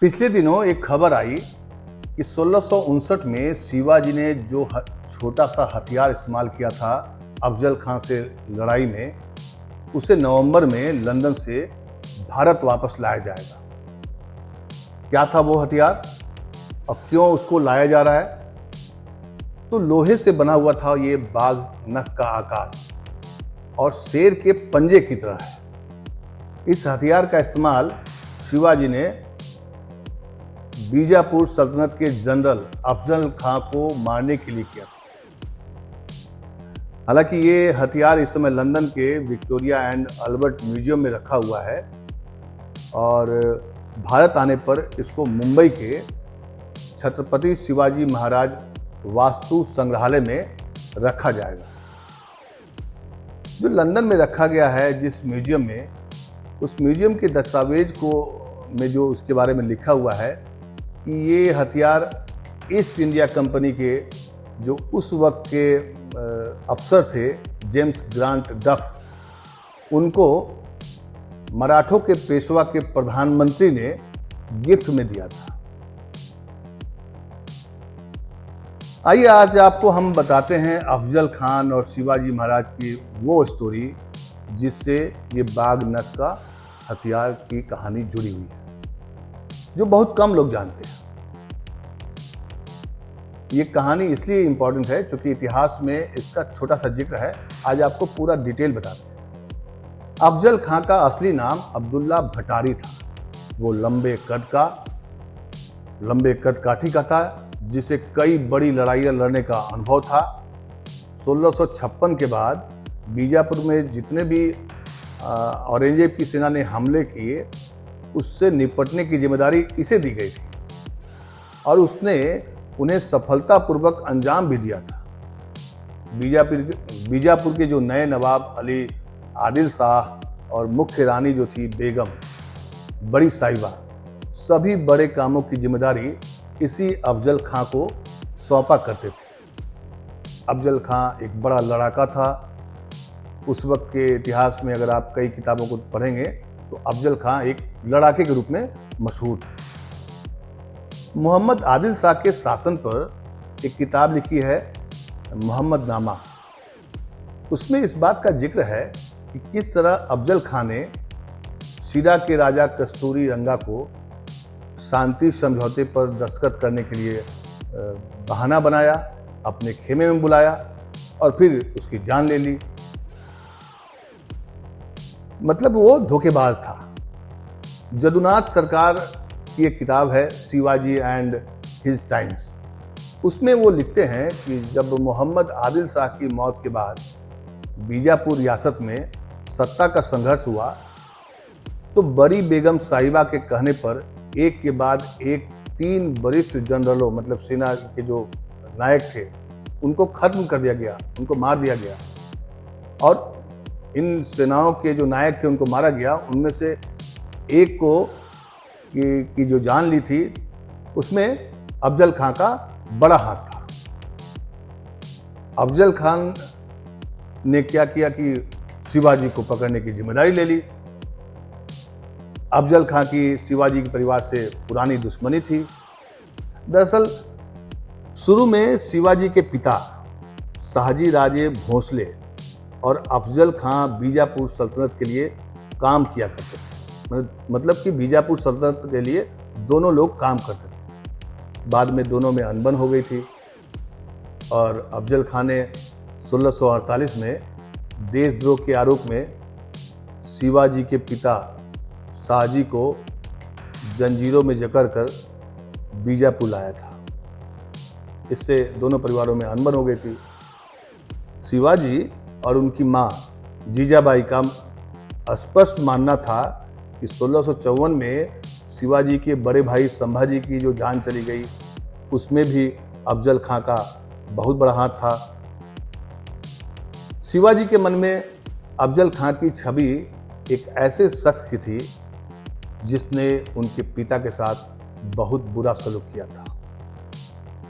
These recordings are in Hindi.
पिछले दिनों एक खबर आई कि 1659 में शिवाजी ने जो छोटा सा हथियार इस्तेमाल किया था अफजल खां से लड़ाई में, उसे नवंबर में लंदन से भारत वापस लाया जाएगा। क्या था वो हथियार और क्यों उसको लाया जा रहा है? तो लोहे से बना हुआ था ये बाघ नख का आकार और शेर के पंजे की तरह है। इस हथियार का इस्तेमाल शिवाजी ने बीजापुर सल्तनत के जनरल अफजल खां को मारने के लिए किया था। हालांकि ये हथियार इस समय लंदन के विक्टोरिया एंड अल्बर्ट म्यूजियम में रखा हुआ है और भारत आने पर इसको मुंबई के छत्रपति शिवाजी महाराज वास्तु संग्रहालय में रखा जाएगा। जो लंदन में रखा गया है जिस म्यूजियम में, उस म्यूजियम के दस्तावेज में जो उसके बारे में लिखा हुआ है कि ये हथियार ईस्ट इंडिया कंपनी के जो उस वक्त के अफसर थे जेम्स ग्रांट डफ, उनको मराठों के पेशवा के प्रधानमंत्री ने गिफ्ट में दिया था। आइए आज आपको हम बताते हैं अफजल खान और शिवाजी महाराज की वो स्टोरी जिससे ये बाघ नख का हथियार की कहानी जुड़ी हुई है, जो बहुत कम लोग जानते हैं। ये कहानी इसलिए इंपॉर्टेंट है क्योंकि इतिहास में इसका छोटा सा जिक्र है। आज आपको पूरा डिटेल बताते हैं। अफजल खां का असली नाम अब्दुल्ला भटारी था। वो लंबे कद काठी का था, जिसे कई बड़ी लड़ाइयाँ लड़ने का अनुभव था। 1656 के बाद बीजापुर में जितने भी औरंगजेब की सेना ने हमले किए, उससे निपटने की जिम्मेदारी इसे दी गई थी और उसने उन्हें सफलतापूर्वक अंजाम भी दिया था। बीजापुर के जो नए नवाब अली आदिल शाह और मुख्य रानी जो थी बेगम बड़ी साहिबा, सभी बड़े कामों की जिम्मेदारी इसी अफजल खां को सौंपा करते थे। अफजल खां एक बड़ा लड़ाका था। उस वक्त के इतिहास में अगर आप कई किताबों को पढ़ेंगे तो अफजल खां एक लड़ाके के रूप में मशहूर थे। मोहम्मद आदिल शाह के शासन पर एक किताब लिखी है मोहम्मद नामा। उसमें इस बात का जिक्र है कि किस तरह अफजल खां ने सीरा के राजा कस्तूरी रंगा को शांति समझौते पर दस्तखत करने के लिए बहाना बनाया, अपने खेमे में बुलाया और फिर उसकी जान ले ली। मतलब वो धोखेबाज था। जदुनाथ सरकार की एक किताब है शिवाजी एंड हिज टाइम्स। उसमें वो लिखते हैं कि जब मोहम्मद आदिल शाह की मौत के बाद बीजापुर रियासत में सत्ता का संघर्ष हुआ तो बड़ी बेगम साहिबा के कहने पर एक के बाद एक 3 वरिष्ठ जनरलों, मतलब सेना के जो नायक थे, उनको खत्म कर दिया गया, उनको मार दिया गया। और इन सेनाओं के जो नायक थे उनको मारा गया। उनमें से एक को की जो जान ली थी उसमें अफजल खां का बड़ा हाथ था। अफजल खान ने क्या किया कि शिवाजी को पकड़ने की जिम्मेदारी ले ली। अफजल खां की शिवाजी के परिवार से पुरानी दुश्मनी थी। दरअसल शुरू में शिवाजी के पिता शाहजी राजे भोसले और अफजल खां बीजापुर सल्तनत के लिए काम किया करते थे। मतलब कि बीजापुर सल्तनत के लिए दोनों लोग काम करते थे। बाद में दोनों में अनबन हो गई थी और अफजल खां ने 1648 में देशद्रोह के आरोप में शिवाजी के पिता शाहजी को जंजीरों में जकड़कर बीजापुर लाया था। इससे दोनों परिवारों में अनबन हो गई थी। शिवाजी और उनकी मां जीजाबाई का स्पष्ट मानना था कि 1654 में शिवाजी के बड़े भाई संभाजी की जो जान चली गई, उसमें भी अफजल खां का बहुत बड़ा हाथ था। शिवाजी के मन में अफजल खां की छवि एक ऐसे शख्स की थी जिसने उनके पिता के साथ बहुत बुरा सलूक किया था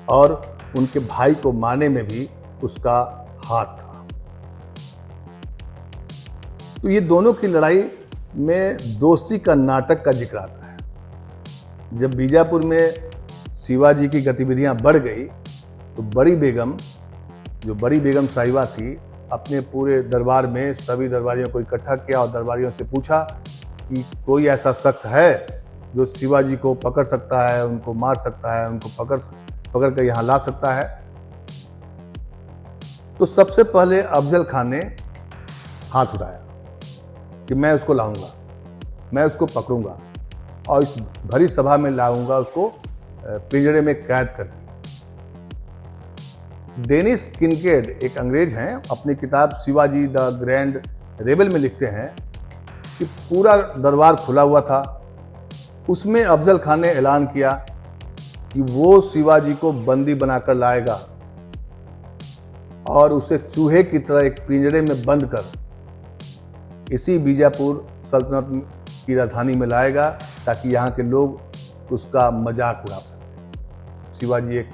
और उनके भाई को मारने में भी उसका हाथ था। तो ये दोनों की लड़ाई में दोस्ती का नाटक का जिक्र आता है। जब बीजापुर में शिवाजी की गतिविधियां बढ़ गई तो बड़ी बेगम साहिबा थी, अपने पूरे दरबार में सभी दरबारियों को इकट्ठा किया और दरबारियों से पूछा कि कोई ऐसा शख्स है जो शिवाजी को पकड़ सकता है, उनको मार सकता है, उनको पकड़ कर यहाँ ला सकता है। तो सबसे पहले अफजल खान ने हाथ उठाया कि मैं उसको लाऊंगा, मैं उसको पकड़ूंगा और इस भरी सभा में लाऊंगा उसको पिंजरे में कैद करके। डेनिस किनकेड एक अंग्रेज हैं, अपनी किताब शिवाजी द ग्रैंड रेबल में लिखते हैं कि पूरा दरबार खुला हुआ था। उसमें अफजल खान ने ऐलान किया कि वो शिवाजी को बंदी बनाकर लाएगा और उसे चूहे की तरह एक पिंजरे में बंद कर इसी बीजापुर सल्तनत की राजधानी में लाएगा ताकि यहाँ के लोग उसका मजाक उड़ा सकें। शिवाजी एक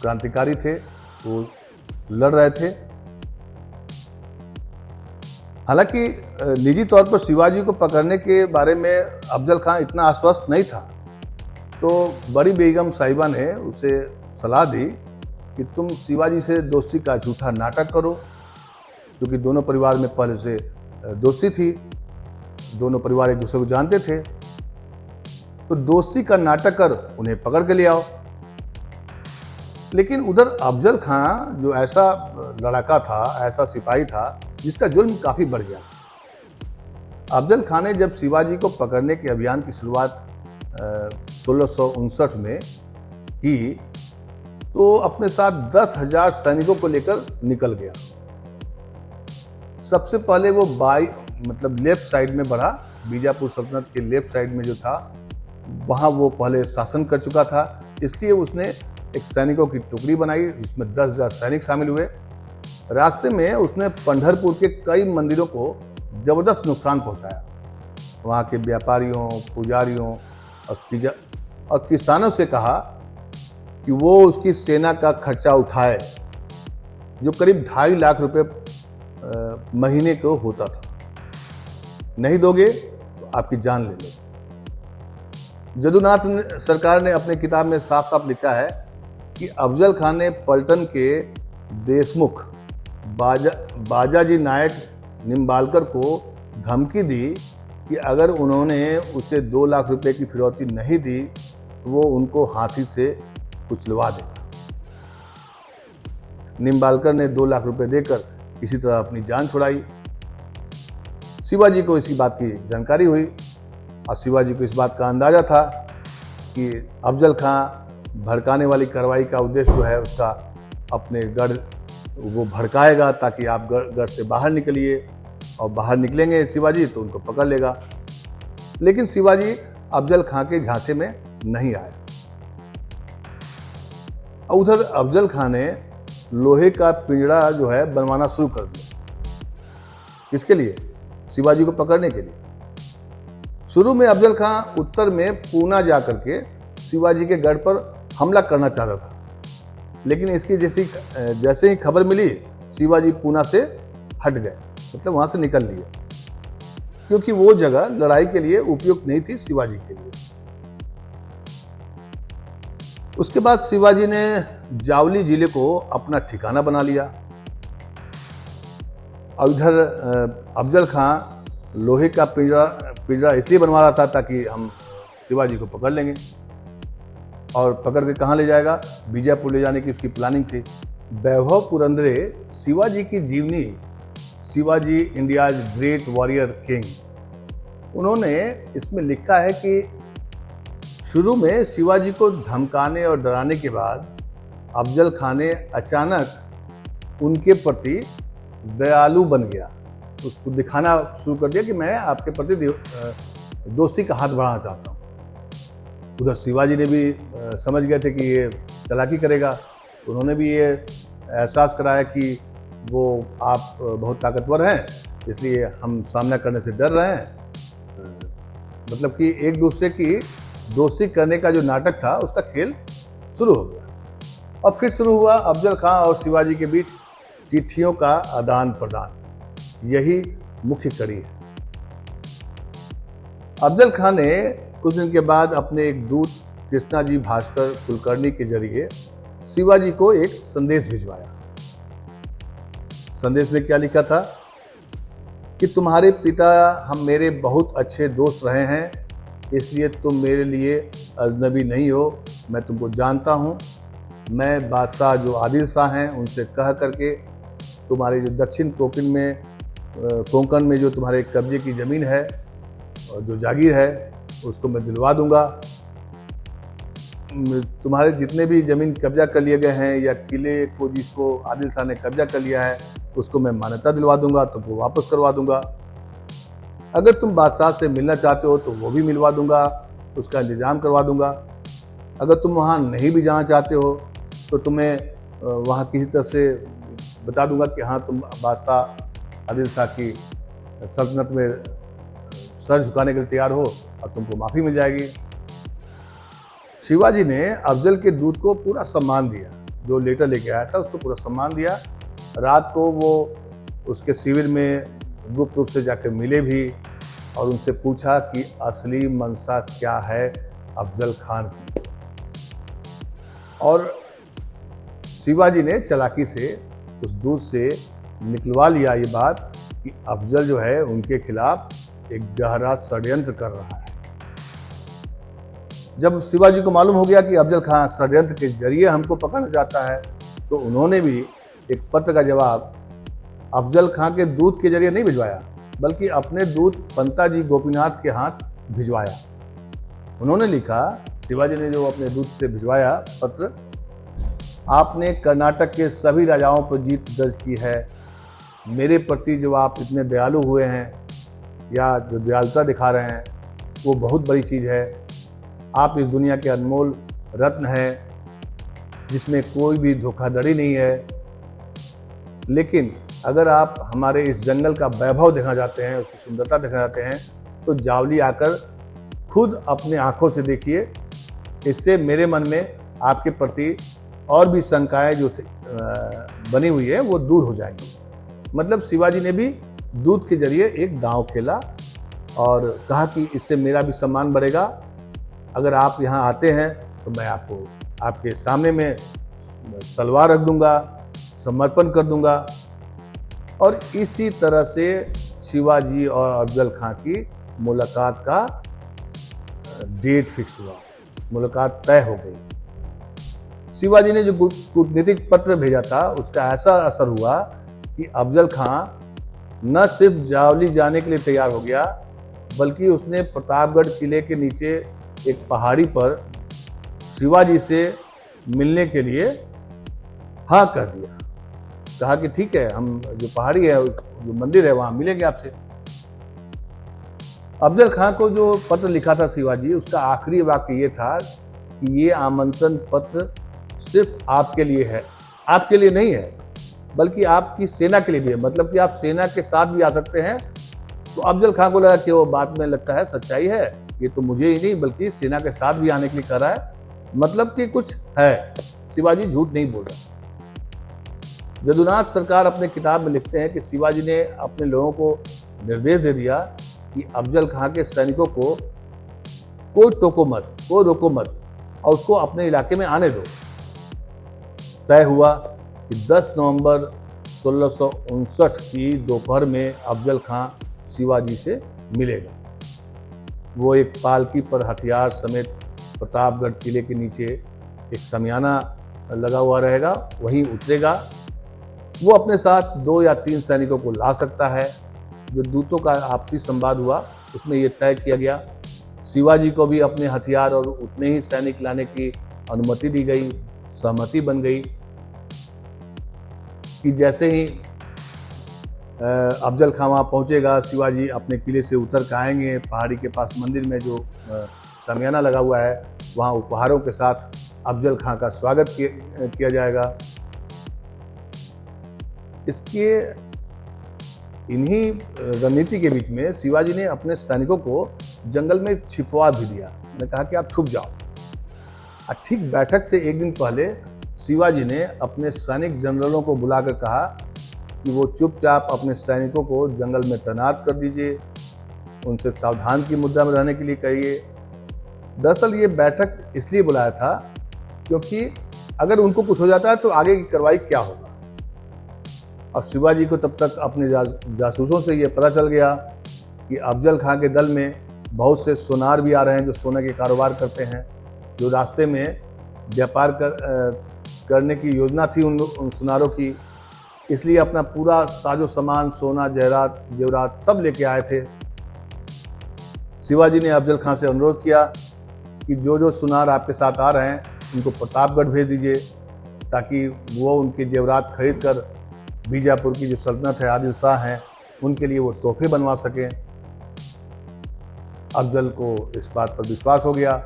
क्रांतिकारी थे, वो लड़ रहे थे। हालांकि निजी तौर पर शिवाजी को पकड़ने के बारे में अफजल खान इतना आश्वस्त नहीं था, तो बड़ी बेगम साहिबा ने उसे सलाह दी कि तुम शिवाजी से दोस्ती का झूठा नाटक करो, क्योंकि दोनों परिवार में पहले से दोस्ती थी, दोनों परिवार एक दूसरे को जानते थे। तो दोस्ती का नाटक कर उन्हें पकड़ के ले आओ। लेकिन उधर अफजल खान जो ऐसा लड़ाका था, ऐसा सिपाही था जिसका जुल्म काफी बढ़ गया। अफजल खान ने जब शिवाजी को पकड़ने के अभियान की शुरुआत 1659 में की तो अपने साथ 10,000 सैनिकों को लेकर निकल गया। सबसे पहले वो लेफ्ट साइड में बढ़ा, बीजापुर सल्तनत के लेफ्ट साइड में जो था वहां वो पहले शासन कर चुका था, इसलिए उसने एक सैनिकों की टुकड़ी बनाई जिसमें 10,000 सैनिक शामिल हुए। रास्ते में उसने पंढरपुर के कई मंदिरों को जबरदस्त नुकसान पहुंचाया। वहां के व्यापारियों, पुजारियों और किसानों से कहा कि वो उसकी सेना का खर्चा उठाए, जो करीब 2.5 लाख रुपए महीने को होता था। नहीं दोगे तो आपकी जान ले लो। जदुनाथ सरकार ने अपनी किताब में साफ साफ लिखा है कि अफजल खान ने पलटन के देशमुख बाजाजी नायक निम्बालकर को धमकी दी कि अगर उन्होंने उसे 2 लाख रुपए की फिरौती नहीं दी तो वो उनको हाथी से कुचलवा देगा। निम्बालकर ने 2 लाख रुपए देकर इसी तरह अपनी जान छुड़ाई। शिवाजी को इसकी बात की जानकारी हुई और शिवाजी को इस बात का अंदाजा था कि अफजल खान भड़काने वाली कार्रवाई का उद्देश्य जो है उसका अपने गढ़ वो भड़काएगा ताकि आप गढ़ से बाहर निकलिए, और बाहर निकलेंगे शिवाजी तो उनको पकड़ लेगा। लेकिन शिवाजी अफजल खान के झांसे में नहीं आए। उधर अफजल खान ने लोहे का पिंजरा जो है बनवाना शुरू कर दिया। किसके लिए? शिवाजी को पकड़ने के लिए। शुरू में अफजल खान उत्तर में पूना जाकर के शिवाजी के गढ़ पर हमला करना चाहता था, लेकिन इसकी जैसे ही खबर मिली शिवाजी पूना से हट गए, मतलब वहां से निकल लिए, क्योंकि वो जगह लड़ाई के लिए उपयुक्त नहीं थी शिवाजी के लिए। उसके बाद शिवाजी ने जावली जिले को अपना ठिकाना बना लिया और इधर अफजल खान लोहे का पिंजरा इसलिए बनवा रहा था ताकि हम शिवाजी को पकड़ लेंगे, और पकड़ के कहाँ ले जाएगा? बीजापुर ले जाने की उसकी प्लानिंग थी। वैभव पुरंदरे शिवाजी की जीवनी, Shivaji India's great warrior king, उन्होंने इसमें लिखा है कि शुरू में शिवाजी को धमकाने और डराने के बाद अफजल खान ने अचानक उनके प्रति दयालु बन गया, उसको दिखाना शुरू कर दिया कि मैं आपके प्रति दोस्ती का हाथ बढ़ाना चाहता हूँ। उधर शिवाजी ने भी समझ गए थे कि ये चालाकी करेगा, उन्होंने भी ये एहसास कराया कि वो आप बहुत ताकतवर हैं, इसलिए हम सामना करने से डर रहे हैं। मतलब कि एक दूसरे की दोस्ती करने का जो नाटक था उसका खेल शुरू हो गया। और फिर शुरू हुआ अफजल खान और शिवाजी के बीच चिट्ठियों का आदान प्रदान, यही मुख्य कड़ी है। अफजल खान ने कुछ दिन के बाद अपने एक दूत कृष्णाजी भास्कर कुलकर्णी के जरिए शिवाजी को एक संदेश भिजवाया। संदेश में क्या लिखा था कि तुम्हारे पिता हम मेरे बहुत अच्छे दोस्त रहे हैं, इसलिए तुम मेरे लिए अजनबी नहीं हो, मैं तुमको जानता हूँ। मैं बादशाह जो आदिल शाह हैं उनसे कह करके तुम्हारे जो दक्षिण कोंकण में जो तुम्हारे कब्जे की ज़मीन है और जो जागीर है उसको मैं दिलवा दूंगा। तुम्हारे जितने भी ज़मीन कब्जा कर लिए गए हैं या किले को जिसको आदिल शाह ने कब्जा कर लिया है उसको मैं मान्यता दिलवा दूंगा, तुमको वापस करवा दूंगा। अगर तुम बादशाह से मिलना चाहते हो तो वो भी मिलवा दूंगा, उसका इंतज़ाम करवा दूंगा। अगर तुम वहाँ नहीं भी जाना चाहते हो तो तुम्हें वहाँ किसी तरह से बता दूंगा कि हाँ तुम बादशाह आदिल शाह की सल्तनत में सर झुकाने के लिए तैयार हो और तुमको माफ़ी मिल जाएगी। शिवाजी ने अफजल के दूत को पूरा सम्मान दिया, जो लेटर लेके आया था उसको पूरा सम्मान दिया। रात को वो उसके शिविर में गुप्त रूप से जाकर मिले भी और उनसे पूछा कि असली मंशा क्या है अफजल खान की। और शिवाजी ने चालाकी से उस दूत से निकलवा लिया ये बात कि अफजल जो है उनके खिलाफ एक गहरा षड्यंत्र कर रहा है। जब शिवाजी को मालूम हो गया कि अफजल खान षड्यंत्र के जरिए हमको पकड़ना चाहता है तो उन्होंने भी एक पत्र का जवाब अफजल खान के दूत के जरिए नहीं भिजवाया, बल्कि अपने दूत पंताजी गोपीनाथ के हाथ भिजवाया। उन्होंने लिखा, शिवाजी ने जो अपने दूत से भिजवाया पत्र, आपने कर्नाटक के सभी राजाओं पर जीत दर्ज की है। मेरे प्रति जो आप इतने दयालु हुए हैं या जो दयालुता दिखा रहे हैं वो बहुत बड़ी चीज़ है। आप इस दुनिया के अनमोल रत्न हैं जिसमें कोई भी धोखाधड़ी नहीं है। लेकिन अगर आप हमारे इस जंगल का वैभव देखना चाहते हैं, उसकी सुंदरता देखना चाहते हैं तो जावली आकर खुद अपने आंखों से देखिए। इससे मेरे मन में आपके प्रति और भी शंकाएं जो बनी हुई है वो दूर हो जाएंगी। मतलब शिवाजी ने भी दूत के जरिए एक दांव खेला और कहा कि इससे मेरा भी सम्मान बढ़ेगा। अगर आप यहाँ आते हैं तो मैं आपको आपके सामने में तलवार रख दूंगा, समर्पण कर दूंगा। और इसी तरह से शिवाजी और अफजल खां की मुलाकात का डेट फिक्स हुआ, मुलाकात तय हो गई। शिवाजी ने जो कूटनीतिक पत्र भेजा था उसका ऐसा असर हुआ कि अफजल खां न सिर्फ जावली जाने के लिए तैयार हो गया, बल्कि उसने प्रतापगढ़ किले के नीचे एक पहाड़ी पर शिवाजी से मिलने के लिए हाँ कर दिया। कहा कि ठीक है, हम जो पहाड़ी है जो मंदिर है वहां मिलेंगे आपसे। अफजल खां को जो पत्र लिखा था शिवाजी, उसका आखिरी वाक्य ये था कि ये आमंत्रण पत्र सिर्फ आपके लिए है, आपके लिए नहीं है बल्कि आपकी सेना के लिए भी है। मतलब कि आप सेना के साथ भी आ सकते हैं। तो अफजल खां को लगा कि वो बात में लगता है सच्चाई है, ये तो मुझे ही नहीं बल्कि सेना के साथ भी आने के लिए कर रहा है, मतलब कि कुछ है। शिवाजी झूठ नहीं बोल रहा। जदुनाथ सरकार अपने किताब में लिखते हैं कि शिवाजी ने अपने लोगों को निर्देश दे दिया कि अफजल खां के सैनिकों को कोई टोको मत, कोई रोको मत और उसको अपने इलाके में आने दो। तय हुआ कि 10 नवंबर 1659 की दोपहर में अफजल खां शिवाजी से मिलेगा। वो एक पालकी पर हथियार समेत प्रतापगढ़ किले के नीचे एक शमियाना लगा हुआ रहेगा, वहीं उतरेगा। वो अपने साथ 2 या 3 सैनिकों को ला सकता है। जो दूतों का आपसी संवाद हुआ उसमें ये तय किया गया। शिवाजी को भी अपने हथियार और उतने ही सैनिक लाने की अनुमति दी गई, सहमति बन गई कि जैसे ही अफजल खां वहाँ पहुँचेगा, शिवाजी अपने किले से उतर कर आएंगे। पहाड़ी के पास मंदिर में जो शमियाना लगा हुआ है वहाँ उपहारों के साथ अफजल खां का स्वागत किया जाएगा। इसके इन्हीं रणनीति के बीच में शिवाजी ने अपने सैनिकों को जंगल में छिपवा भी दिया। उन्होंने कहा कि आप छुप जाओ। ठीक बैठक से एक दिन पहले शिवाजी ने अपने सैनिक जनरलों को बुलाकर कहा कि वो चुपचाप अपने सैनिकों को जंगल में तैनात कर दीजिए, उनसे सावधान की मुद्रा में रहने के लिए कहिए दरअसल ये बैठक इसलिए बुलाया था क्योंकि अगर उनको कुछ हो जाता है तो आगे की कार्रवाई क्या होगा। और शिवाजी को तब तक अपने जासूसों से ये पता चल गया कि अफजल खां के दल में बहुत से सोनार भी आ रहे हैं जो सोने के कारोबार करते हैं, जो रास्ते में व्यापार करने की योजना थी उन सुनारों की। इसलिए अपना पूरा साजो सामान, सोना, जेवरात सब लेके आए थे। शिवाजी ने अफजल खां से अनुरोध किया कि जो सुनार आपके साथ आ रहे हैं उनको प्रतापगढ़ भेज दीजिए ताकि वो उनके जेवरात खरीद कर बीजापुर की जो सल्तनत है, आदिल शाह हैं, उनके लिए वो तोहफे बनवा सकें। अफजल को इस बात पर विश्वास हो गया।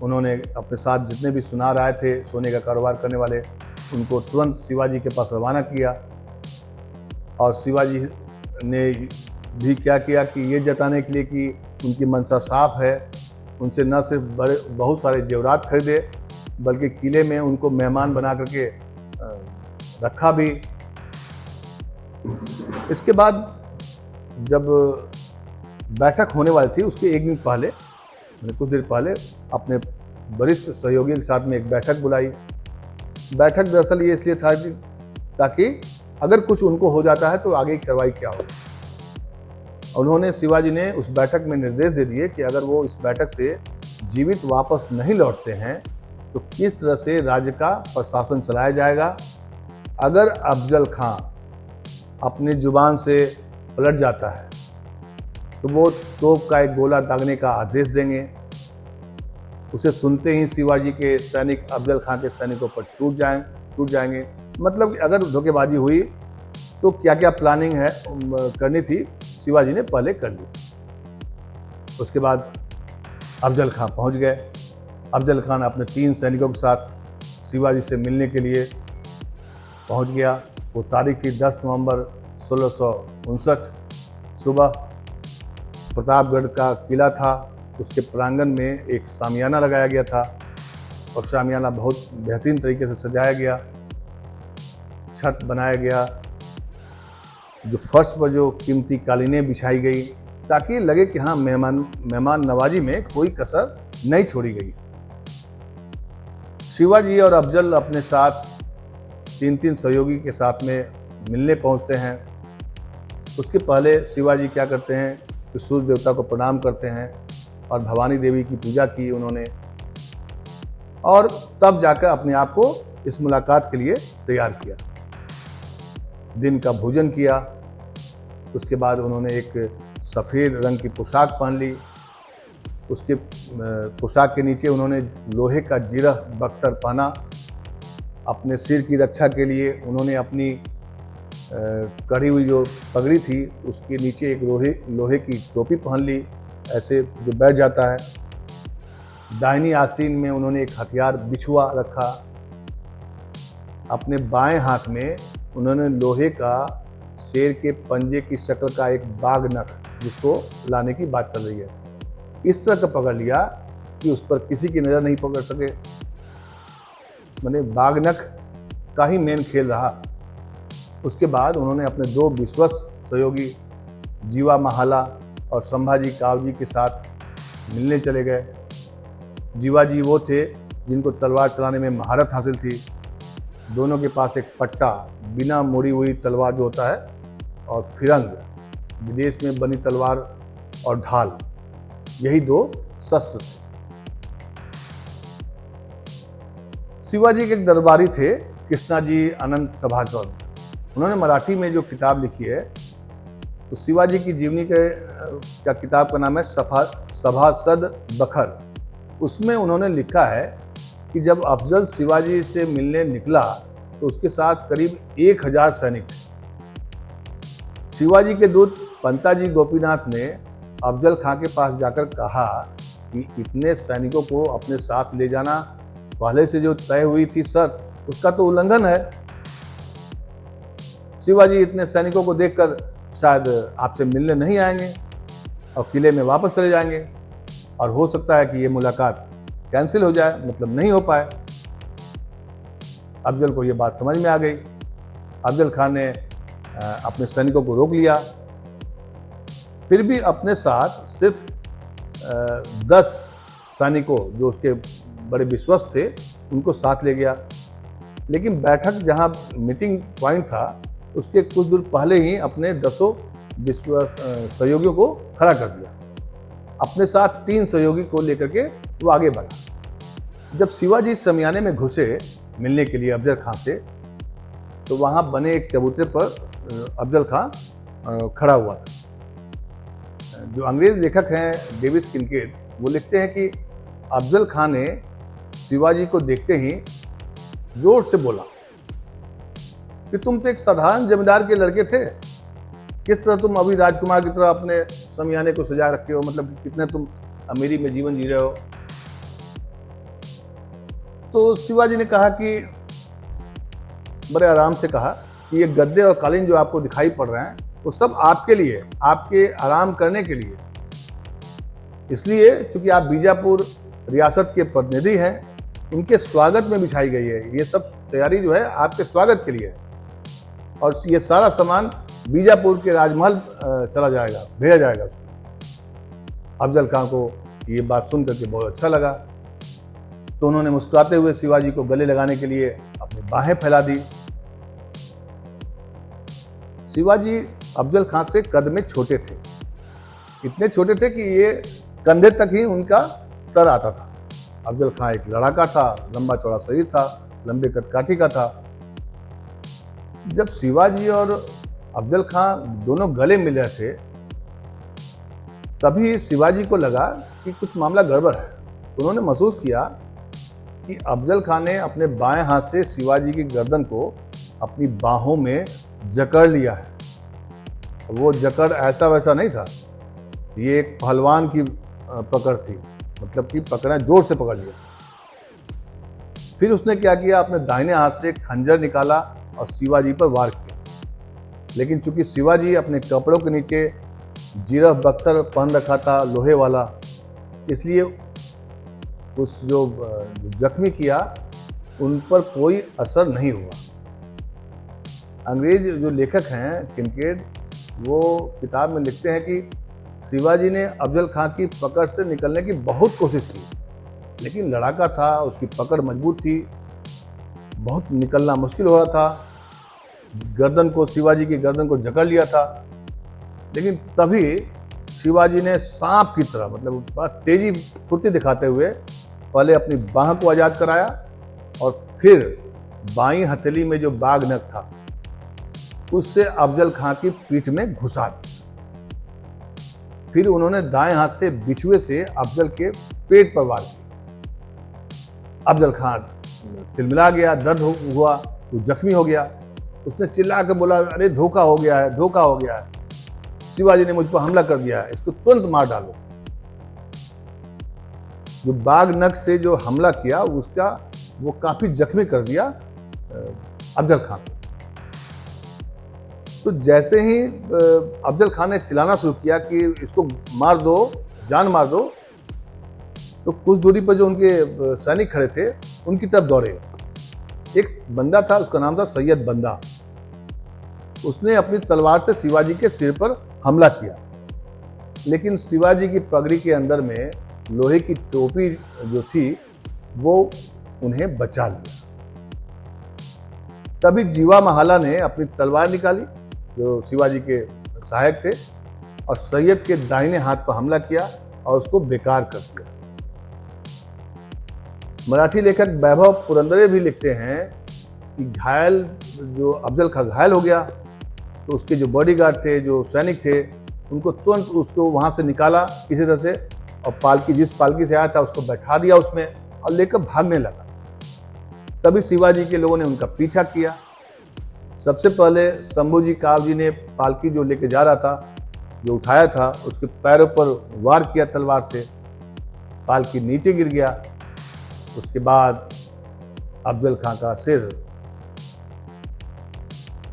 उन्होंने अपने साथ जितने भी सुनार आए थे सोने का कारोबार करने वाले, उनको तुरंत शिवाजी के पास रवाना किया। और शिवाजी ने भी क्या किया कि ये जताने के लिए कि उनकी मंशा साफ है, उनसे न सिर्फ बहुत सारे जेवरात खरीदे बल्कि किले में उनको मेहमान बना करके रखा भी। इसके बाद जब बैठक होने वाली थी उसके एक दिन पहले, कुछ देर पहले, अपने वरिष्ठ सहयोगियों के साथ में एक बैठक बुलाई। बैठक दरअसल ये इसलिए था कि ताकि अगर कुछ उनको हो जाता है तो आगे की कार्रवाई क्या होगी। उन्होंने, शिवाजी ने उस बैठक में निर्देश दे दिए कि अगर वो इस बैठक से जीवित वापस नहीं लौटते हैं तो किस तरह से राज्य का प्रशासन चलाया जाएगा। अगर अफजल खां अपनी जुबान से पलट जाता है तो वो तोप का एक गोला दागने का आदेश देंगे। उसे सुनते ही शिवाजी के सैनिक अफजल खां के सैनिकों पर टूट जाएंगे। मतलब अगर धोखेबाजी हुई तो क्या क्या प्लानिंग है करनी थी, शिवाजी ने पहले कर ली। उसके बाद अफजल खां पहुंच गए। अफजल खान अपने 3 सैनिकों के साथ शिवाजी से मिलने के लिए पहुंच गया। वो तारीख थी 10 नवंबर 1659। सुबह प्रतापगढ़ का किला था, उसके प्रांगण में एक शामियाना लगाया गया था और शामियाना बहुत बेहतरीन तरीके से सजाया गया, छत बनाया गया, जो फर्श पर जो कीमती कालीनें बिछाई गई ताकि लगे कि हाँ मेहमान नवाजी में कोई कसर नहीं छोड़ी गई। शिवाजी और अफजल अपने साथ 3 सहयोगी के साथ में मिलने पहुंचते हैं। उसके पहले शिवाजी क्या करते हैं कि सूर्य देवता को प्रणाम करते हैं और भवानी देवी की पूजा की उन्होंने, और तब जाकर अपने आप को इस मुलाकात के लिए तैयार किया। दिन का भोजन किया। उसके बाद उन्होंने एक सफ़ेद रंग की पोशाक पहन ली। उसके पोशाक के नीचे उन्होंने लोहे का जीरह बख्तर पहना। अपने सिर की रक्षा के लिए उन्होंने अपनी कढ़ी हुई जो पगड़ी थी उसके नीचे एक लोहे की टोपी पहन ली, ऐसे जो बैठ जाता है। दाहिनी आस्तीन में उन्होंने एक हथियार बिछुआ रखा। अपने बाएं हाथ में उन्होंने लोहे का शेर के पंजे की शक्ल का एक बाघ नख, जिसको लाने की बात चल रही है, इस तरह का पकड़ लिया कि उस पर किसी की नज़र नहीं पकड़ सके। मैंने बाघ नख का ही मेन खेल रहा। उसके बाद उन्होंने अपने 2 विश्वस्त सहयोगी जीवा महाला और संभाजी कावजी के साथ मिलने चले गए। जीवाजी वो थे जिनको तलवार चलाने में महारत हासिल थी। दोनों के पास एक पट्टा, बिना मोड़ी हुई तलवार जो होता है, और फिरंग, विदेश में बनी तलवार, और ढाल, यही 2 शस्त्र थे। शिवाजी के एक दरबारी थे कृष्णाजी अनंत सभासद। उन्होंने मराठी में जो किताब लिखी है, तो शिवाजी की जीवनी का किताब का नाम है सभासद बखर। उसमें उन्होंने लिखा है कि जब अफजल शिवाजी से मिलने निकला तो उसके साथ करीब 1000 सैनिक थे। शिवाजी के दूत पंताजी गोपीनाथ ने अफजल खां के पास जाकर कहा कि इतने सैनिकों को अपने साथ ले जाना पहले से जो तय हुई थी शर्त, उसका तो उल्लंघन है। शिवाजी इतने सैनिकों को देखकर शायद आपसे मिलने नहीं आएंगे और किले में वापस चले जाएंगे, और हो सकता है कि ये मुलाकात कैंसिल हो जाए, मतलब नहीं हो पाए। अफजल को ये बात समझ में आ गई। अफजल खान ने अपने सैनिकों को रोक लिया। फिर भी अपने साथ सिर्फ 10 सैनिकों जो उसके बड़े विश्वस्त थे उनको साथ ले गया। लेकिन बैठक जहां मीटिंग पॉइंट था उसके कुछ दूर पहले ही अपने 10 सहयोगियों को खड़ा कर दिया। अपने साथ 3 सहयोगी को लेकर के वो आगे बढ़ा। जब शिवाजी शमियाने में घुसे मिलने के लिए अफजल खां से, तो वहां बने एक चबूतरे पर अफजल खां खड़ा हुआ था। जो अंग्रेज लेखक हैं डेविस किनकेड, वो लिखते हैं कि अफजल खां ने शिवाजी को देखते ही जोर से बोला कि तुम तो एक साधारण जमींदार के लड़के थे, किस तरह तुम अभी राजकुमार की तरह अपने शमियाने को सजा रखे हो, मतलब कितने तुम अमीरी में जीवन जी रहे हो। तो शिवाजी ने कहा कि बड़े आराम से कहा कि ये गद्दे और कालीन जो आपको दिखाई पड़ रहे हैं वो सब आपके लिए, आपके आराम करने के लिए, इसलिए क्योंकि आप बीजापुर रियासत के प्रतिनिधि हैं, उनके स्वागत में बिछाई गई है। ये सब तैयारी जो है आपके स्वागत के लिए है, और ये सारा सामान बीजापुर के राजमहल चला जाएगा, भेजा जाएगा उसको। अफजल खां को ये बात सुन करके बहुत अच्छा लगा, तो उन्होंने मुस्कुराते हुए शिवाजी को गले लगाने के लिए अपनी बाहें फैला दी। शिवाजी अफजल खां से कद में छोटे थे, इतने छोटे थे कि ये कंधे तक ही उनका सर आता था। अफजल खां एक लड़ाका था, लंबा चौड़ा शरीर था, लंबे कदकाठी का था। जब शिवाजी और अफजल खां दोनों गले मिल रहे थे, तभी शिवाजी को लगा कि कुछ मामला गड़बड़ है। उन्होंने महसूस किया कि अफजल खां ने अपने बाएं हाथ से शिवाजी की गर्दन को अपनी बाहों में जकड़ लिया है। वो जकड़ ऐसा वैसा नहीं था, ये एक पहलवान की पकड़ थी, मतलब कि पकड़ा, जोर से पकड़ लिया। फिर उसने क्या किया, अपने दाहिने हाथ से खंजर निकाला और शिवाजी पर वार किया। लेकिन चूंकि शिवाजी अपने कपड़ों के नीचे जीरह बख्तर पहन रखा था लोहे वाला, इसलिए उस जो जख्मी किया उन पर कोई असर नहीं हुआ। अंग्रेज जो लेखक हैं किनकेड, वो किताब में लिखते हैं कि शिवाजी ने अफजल खां की पकड़ से निकलने की बहुत कोशिश की, लेकिन लड़ाका था, उसकी पकड़ मजबूत थी, बहुत निकलना मुश्किल हो रहा था। गर्दन को, शिवाजी की गर्दन को जकड़ लिया था। लेकिन तभी शिवाजी ने सांप की तरह, मतलब बहुत तेजी फुर्ती दिखाते हुए पहले अपनी बाह को आजाद कराया और फिर बाईं हथेली में जो बाघ नख था उससे अफजल खां की पीठ में घुसा दिया। फिर उन्होंने दाएं हाथ से बिछुए से अफजल के पेट पर वार किया। अफजल खां तिलमिला गया, दर्द हुआ, वो जख्मी हो गया। उसने चिल्ला कर बोला, अरे धोखा हो गया है, धोखा हो गया है, शिवाजी ने मुझ पर हमला कर दिया है, इसको तुरंत मार डालो। जो बाघ नख से जो हमला किया उसका वो काफी जख्मी कर दिया अफजल खां को। तो जैसे ही अफजल खां ने चिल्लाना शुरू किया कि इसको मार दो, जान मार दो, तो कुछ दूरी पर जो उनके सैनिक खड़े थे उनकी तरफ दौड़े। एक बंदा था, उसका नाम था सैयद बंदा। उसने अपनी तलवार से शिवाजी के सिर पर हमला किया, लेकिन शिवाजी की पगड़ी के अंदर में लोहे की टोपी जो थी वो उन्हें बचा लिया। तभी जीवा महाला ने अपनी तलवार निकाली, जो शिवाजी के सहायक थे, और सैयद के दाहिने हाथ पर हमला किया और उसको बेकार कर दिया। मराठी लेखक वैभव पुरंदरे भी लिखते हैं कि घायल जो अफजल खां घायल हो गया, तो उसके जो बॉडीगार्ड थे, जो सैनिक थे, उनको तुरंत उसको वहां से निकाला किसी तरह से, और पालकी, जिस पालकी से आया था उसको बैठा दिया उसमें और लेकर भागने लगा। तभी शिवाजी के लोगों ने उनका पीछा किया। सबसे पहले शंभूजी कावजी ने पालकी जो लेके जा रहा था, जो उठाया था, उसके पैरों पर वार किया तलवार से, पालकी नीचे गिर गया। उसके बाद अफजल खां का सिर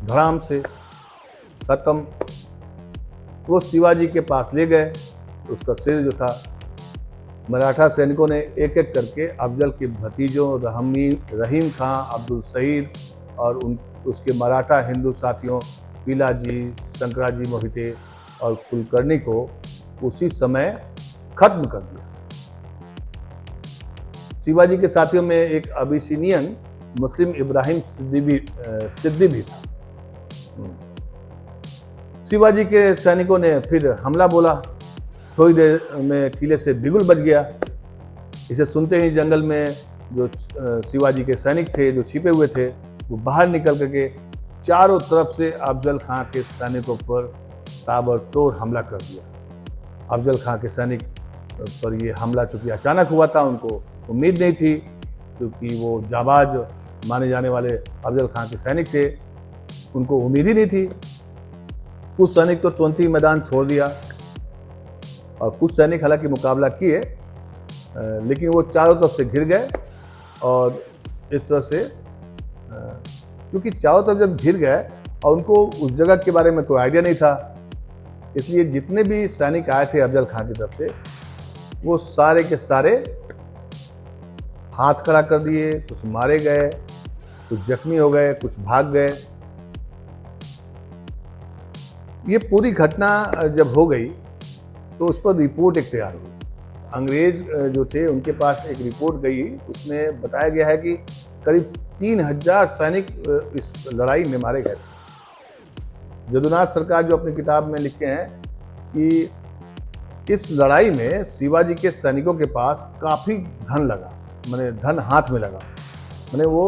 धड़ाम से खत्म। वो शिवाजी के पास ले गए, उसका सिर जो था, मराठा सैनिकों ने एक एक करके अफजल के भतीजों रहीम खां, अब्दुल सईद और उसके मराठा हिंदू साथियों पीलाजी, शंकराजी मोहिते और कुलकर्णी को उसी समय खत्म कर दिया। शिवाजी के साथियों में एक अबिसिनियन मुस्लिम इब्राहिम सिद्दी भी था। शिवाजी के सैनिकों ने फिर हमला बोला। थोड़ी देर में किले से बिगुल बज गया। इसे सुनते ही जंगल में जो शिवाजी के सैनिक थे, जो छिपे हुए थे, वो बाहर निकल करके चारों तरफ से अफजल खां के सैनिकों पर ताबड़तोड़ हमला कर दिया। अफजल खां के सैनिक पर ये हमला चूंकि अचानक हुआ था, उनको उम्मीद नहीं थी, क्योंकि वो जाबाज माने जाने वाले अफजल खां के सैनिक थे, उनको उम्मीद ही नहीं थी। कुछ सैनिक तो तुरंत ही मैदान छोड़ दिया और कुछ सैनिक हालांकि मुकाबला किए, लेकिन वो चारों तरफ से घिर गए। और इस तरह से क्योंकि चारों तरफ जब घिर गए और उनको उस जगह के बारे में कोई आइडिया नहीं था, इसलिए जितने भी सैनिक आए थे अफजल खां की तरफ से, वो सारे के सारे हाथ खड़ा कर दिए। कुछ मारे गए, कुछ जख्मी हो गए, कुछ भाग गए। ये पूरी घटना जब हो गई तो उस पर रिपोर्ट एक तैयार हुई। अंग्रेज जो थे उनके पास एक रिपोर्ट गई, उसमें बताया गया है कि करीब 3000 सैनिक इस लड़ाई में मारे गए थे। जदुनाथ सरकार जो अपनी किताब में लिखते हैं कि इस लड़ाई में शिवाजी के सैनिकों के पास काफ़ी धन लगा, माने धन हाथ में लगा, माने वो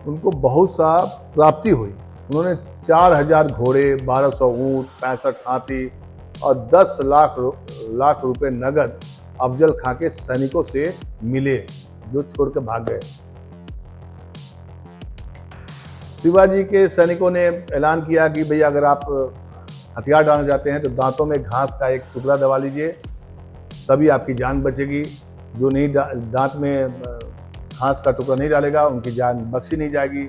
उनको बहुत सा प्राप्ति हुई। उन्होंने 4000 घोड़े, 1200 ऊँट, 65 हाथी और 10 लाख रुपए नगद अफजल खां के सैनिकों से मिले, जो छोड़कर भाग गए। शिवाजी के सैनिकों ने ऐलान किया कि भैया अगर आप हथियार डालना चाहते हैं तो दांतों में घास का एक टुकड़ा दबा लीजिए, तभी आपकी जान बचेगी। जो नहीं दांत में घास का टुकड़ा नहीं डालेगा, उनकी जान बख्शी नहीं जाएगी।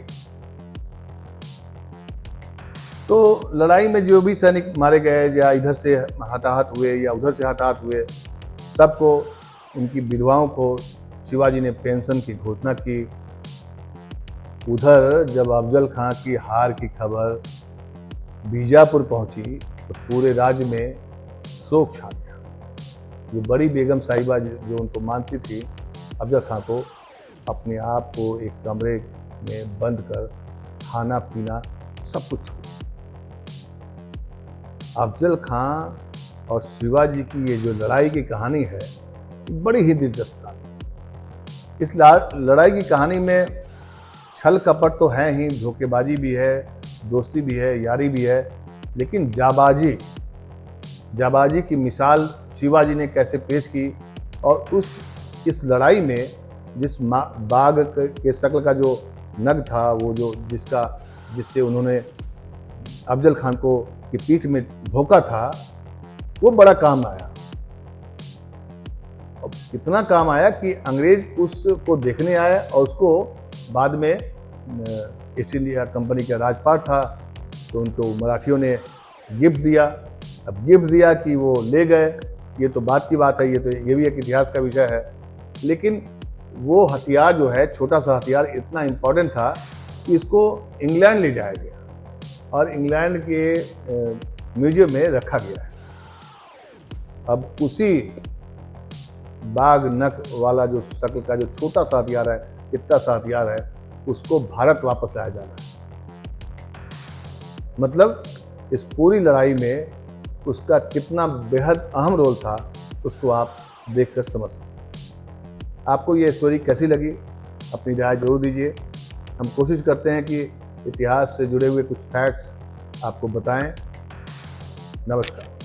तो लड़ाई में जो भी सैनिक मारे गए या इधर से हताहत हुए या उधर से हताहत हुए, सबको, उनकी विधवाओं को शिवाजी ने पेंशन की घोषणा की। उधर जब अफजल खां की हार की खबर बीजापुर पहुंची तो पूरे राज्य में शोक छा गया। ये बड़ी बेगम साहिबा जो उनको मानती थी, अफजल खां को अपने आप को एक कमरे में बंद कर खाना पीना सब कुछ छोड़ दिया। अफजल खां और शिवाजी की ये जो लड़ाई की कहानी है, बड़ी ही दिलचस्प कहानी। इस लड़ाई की कहानी में छल कपट तो है ही, धोखेबाजी भी है, दोस्ती भी है, यारी भी है, लेकिन जाबाजी की मिसाल शिवाजी ने कैसे पेश की। और इस लड़ाई में बाघ के शक्ल का जो नग था, वो जो जिससे उन्होंने अफजल खान को की पीठ में भोंका था, वो बड़ा काम आया। और इतना काम आया कि अंग्रेज उसको देखने आए और उसको बाद में ईस्ट इंडिया कंपनी का राजपाट था, तो उनको मराठियों ने गिफ्ट दिया। अब गिफ्ट दिया कि वो ले गए, ये तो बात की बात है, ये भी एक इतिहास का विषय है। लेकिन वो हथियार जो है, छोटा सा हथियार, इतना इम्पोर्टेंट था कि इसको इंग्लैंड ले जाया गया और इंग्लैंड के म्यूजियम में रखा गया है। अब उसी बाघ नख वाला जो शक्ल का जो छोटा सा हथियार है, इतना सा हथियार है, उसको भारत वापस लाया जाना है। मतलब इस पूरी लड़ाई में उसका कितना बेहद अहम रोल था, उसको आप देखकर समझ सकते हैं। आपको ये स्टोरी कैसी लगी, अपनी राय जरूर दीजिए। हम कोशिश करते हैं कि इतिहास से जुड़े हुए कुछ फैक्ट्स आपको बताएं। नमस्कार।